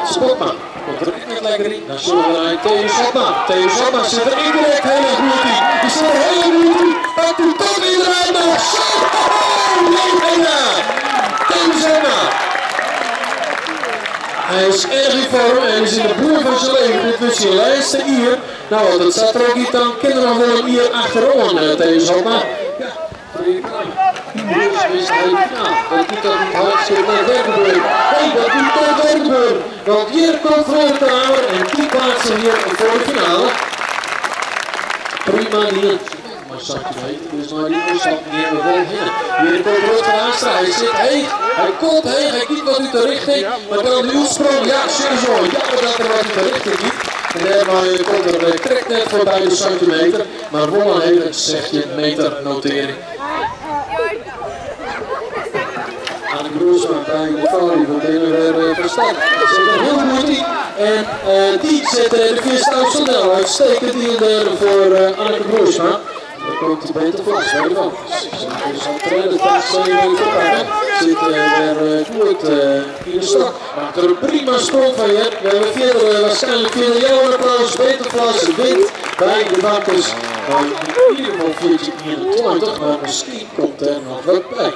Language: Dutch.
Schotma komt er echt net lekker in. Dan zullen we naar Theo Schotma. Theo Schotma zit er indirect heel erg goed in. Die zit er heel erg goed in. Maar doet toch weer eruit nog. Theo Schotma. Hij is erg in vorm en is in de bloei van zijn leven. Dit was zijn lijstste hier. Nou, dat staat er ook niet aan. Kinderen voor hem hier achterom. Theo Schotma. Dat doet dat niet hartstikke naar Werkenburg. Nee, dat doet toch Werkenburg. Want hier komt Vreugdehamer en die plaatsen hier voor de finale. Prima hier. Maar zag je weten, dus maar die stap hier nog wel in. Hier komt Vreugdehamer. Hij zit heeg. Hij komt heeg. Hij kijkt wat uit de richting. Maar dan de uitsprong. Ja, serieus. Jammer dat er wat uit de richting giet. En daarmee komt er een trek net voorbij de centimeter. Maar Wolle heeft, zeg je, meter notering. Aan de Groesma bij de Vali van binnen verstand. Zit er heel goed in. En die zet de vierste afstand uitstekend in voor Anneke Groesma. Daar komt hij beter voor. Zit weer goed in de stok. Maakt er een prima sprong van je. We hebben verder waarschijnlijk via jouw applaus. Betervlas wint bij de bakkers. In ieder geval 14-21, maar misschien komt er nog wat bij.